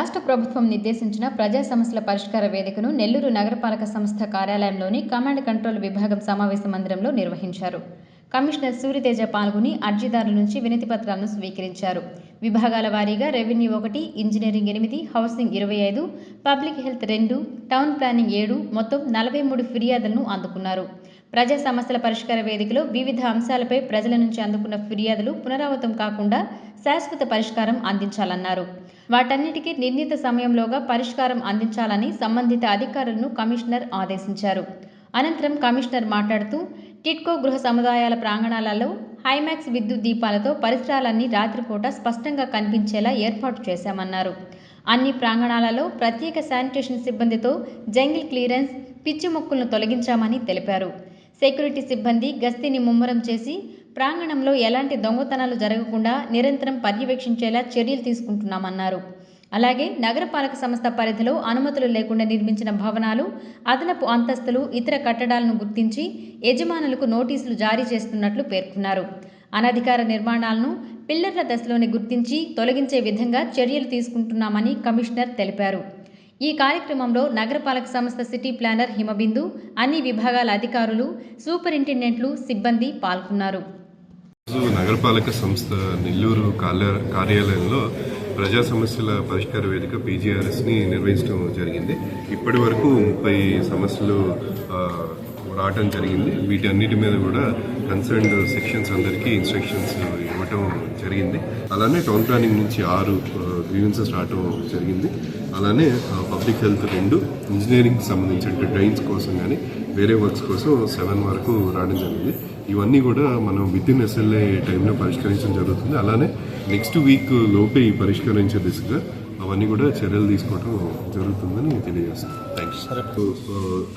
రాష్ట్ర ప్రభుత్వం నిర్దేశించిన ప్రజా సమస్యల పరిష్కార వేదికను నెల్లూరు నగరపాలక సంస్థ కార్యాలయంలోని కమాండ్ కంట్రోల్ విభాగం సమావేశ మందిరంలో నిర్వహించారు. కమిషనర్ సూర్యతేజ పాల్గొని అర్జీదారుల నుంచి వినతి పత్రాలను స్వీకరించారు. విభాగాల వారీగా revenue 1, engineering 8, housing 25, public health 2, town planning 7 మొత్తం 43 ఫిర్యాదులను అందుకున్నారు. ప్రజా సమస్యల పరిష్కార వేదికలో వివిధ అంశాలపై ప్రజల నుంచి అందుకున్న ఫిర్యాదులు పునరావృతం కాకుండా శాశ్వత పరిష్కారం అందించాలన్నారు. వాటన్నిటికీ నిర్ణీత సమయంలోగా పరిష్కారం అందించాలని సంబంధిత అధికారులను కమిషనర్ ఆదేశించారు. అనంతరం కమిషనర్ మాట్లాడుతూ టిడ్కో గృహ సముదాయాల ప్రాంగణాలలో హైమాక్స్ విద్యుత్ దీపాలతో పరిసరాలన్నీ రాత్రిపూట స్పష్టంగా కనిపించేలా ఏర్పాటు చేశామన్నారు. అన్ని ప్రాంగణాలలో ప్రత్యేక శానిటేషన్ సిబ్బందితో జంగిల్ క్లియరెన్స్, పిచ్చి మొక్కలను తొలగించామని తెలిపారు. సెక్యూరిటీ సిబ్బంది గస్తీని ముమ్మరం చేసి ప్రాంగణంలో ఎలాంటి దొంగతనాలు జరగకుండా నిరంతరం పర్యవేక్షించేలా చర్యలు తీసుకుంటున్నామన్నారు. అలాగే నగరపాలక సంస్థ పరిధిలో అనుమతులు లేకుండా నిర్మించిన భవనాలు, అదనపు అంతస్తులు, ఇతర కట్టడాలను గుర్తించి యజమానులకు నోటీసులు జారీ చేస్తున్నట్లు పేర్కొన్నారు. అనధికార నిర్మాణాలను పిల్లర్ల దశలోనే గుర్తించి తొలగించే విధంగా చర్యలు తీసుకుంటున్నామని కమిషనర్ తెలిపారు. ఈ కార్యక్రమంలో నగరపాలక సంస్థ సిటీ ప్లానర్ హిమబిందు, అన్ని విభాగాల అధికారులు, సూపరింటెండెంట్లు, సిబ్బంది పాల్గొన్నారు. నగరపాలక సంస్థ నెల్లూరు కార్యాలయంలో ప్రజా సమస్యల పరిష్కార వేదిక PGRSని నిర్వహించడం జరిగింది. ఇప్పటి వరకు 30 సమస్యలు రావటం జరిగింది. వీటన్నిటి మీద కూడా కన్సర్న్డ్ సెక్షన్స్ అందరికీ ఇన్స్ట్రక్షన్స్ ఇవ్వటం జరిగింది. అలానే టౌన్ ప్లానింగ్ నుంచి 6 గ్రీవెన్సెస్ రావటం జరిగింది. అలానే పబ్లిక్ హెల్త్ 2, ఇంజనీరింగ్ సంబంధించిన డ్రైన్స్ కోసం కానీ వేరే వర్క్స్ కోసం 7 వరకు రావడం జరిగింది. ఇవన్నీ కూడా మనం వితిన్ SLA టైంలో పరిష్కరించడం జరుగుతుంది. అలానే నెక్స్ట్ వీక్ లోపే ఈ పరిష్కరించే దిశగా అవన్నీ కూడా చర్యలు తీసుకోవడం జరుగుతుందని తెలియజేస్తాను. థ్యాంక్స్.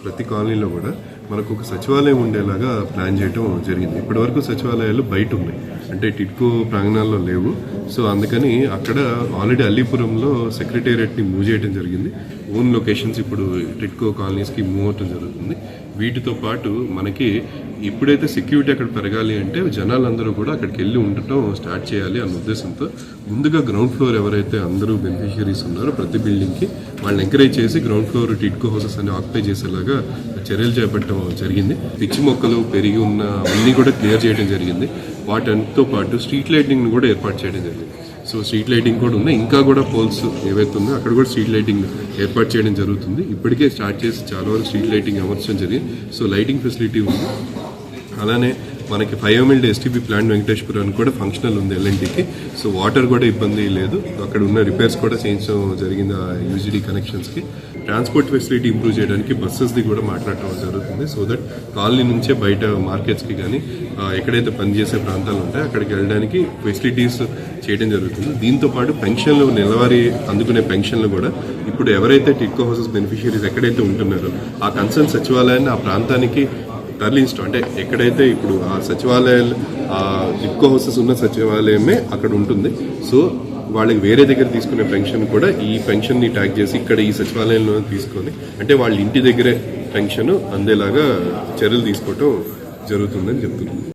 ప్రతి కాలనీలో కూడా మనకు ఒక సచివాలయం ఉండేలాగా ప్లాన్ చేయడం జరిగింది. ఇప్పటివరకు సచివాలయాలు బయట ఉన్నాయి, అంటే టిడ్కో ప్రాంగణాల్లో లేవు. సో అందుకని అక్కడ ఆల్రెడీ అల్లీపురంలో సెక్రటేరియట్ని మూవ్ చేయడం జరిగింది. ఓన్ లొకేషన్స్ ఇప్పుడు టిడ్కో కాలనీస్కి మూవ్ అవటం జరుగుతుంది. వీటితో పాటు మనకి ఇప్పుడైతే సెక్యూరిటీ అక్కడ పెరగాలి అంటే జనాలందరూ కూడా అక్కడికి వెళ్ళి ఉండటం స్టార్ట్ చేయాలి అన్న ఉద్దేశంతో ముందుగా గ్రౌండ్ ఫ్లోర్ ఎవరైతే అందరూ బెనిఫిషియరీస్ ఉన్నారో ప్రతి బిల్డింగ్కి వాళ్ళని ఎంకరేజ్ చేసి గ్రౌండ్ ఫ్లోర్ టిడ్కో హౌసెస్ అన్ని ఆక్యుపై చేసేలాగా చర్యలు చేపట్టడం జరిగింది. పిచ్చి మొక్కలు పెరిగి ఉన్న అన్నీ కూడా క్లియర్ చేయడం జరిగింది. వాటితో పాటు స్ట్రీట్ లైటింగ్ను కూడా ఏర్పాటు చేయడం జరిగింది. సో స్ట్రీట్ లైటింగ్ కూడా ఉన్నాయి. ఇంకా కూడా పోల్స్ ఏవైతే ఉన్నాయో అక్కడ కూడా స్ట్రీట్ లైటింగ్ ఏర్పాటు చేయడం జరుగుతుంది. ఇప్పటికే స్టార్ట్ చేసి చాలా వరకు స్ట్రీట్ లైటింగ్ అమర్చడం జరిగింది. సో లైటింగ్ ఫెసిలిటీ ఉంది. అలానే మనకి 5 MLD STP ప్లాంట్ వెంకటేశ్వరం కూడా ఫంక్షనల్ ఉంది LNTకి. సో వాటర్ కూడా ఇబ్బంది లేదు. అక్కడ ఉన్న రిపేర్స్ కూడా చేయించడం జరిగింది ఆ UGD కనెక్షన్స్కి. ట్రాన్స్పోర్ట్ ఫెసిలిటీ ఇంప్రూవ్ చేయడానికి బస్సెస్ది కూడా మాట్లాడటం జరుగుతుంది. సో దట్ కాలనీ నుంచే బయట మార్కెట్స్కి కానీ ఎక్కడైతే పనిచేసే ప్రాంతాలు ఉంటాయో అక్కడికి వెళ్ళడానికి ఫెసిలిటీస్ చేయడం జరుగుతుంది. దీంతో పాటు పెన్షన్లు, నెలవారీ అందుకునే పెన్షన్లు కూడా ఇప్పుడు ఎవరైతే టిడ్కో హౌసెస్ బెనిఫిషియరీస్ ఎక్కడైతే ఉంటున్నారో ఆ కన్సర్న్ సచివాలయాన్ని ఆ ప్రాంతానికి తరలించడం, అంటే ఎక్కడైతే ఇప్పుడు ఆ సచివాలయాలు టిడ్కో హౌసెస్ ఉన్న సచివాలయమే అక్కడ ఉంటుంది. సో వాళ్ళకి వేరే దగ్గర తీసుకునే పెన్షన్ కూడా ఈ పెన్షన్ని ట్యాగ్ చేసి ఇక్కడ ఈ సచివాలయంలో తీసుకొని, అంటే వాళ్ళ ఇంటి దగ్గరే పెన్షన్ అందేలాగా చర్యలు తీసుకోవటం జరుగుతుందని చెప్తున్నాను.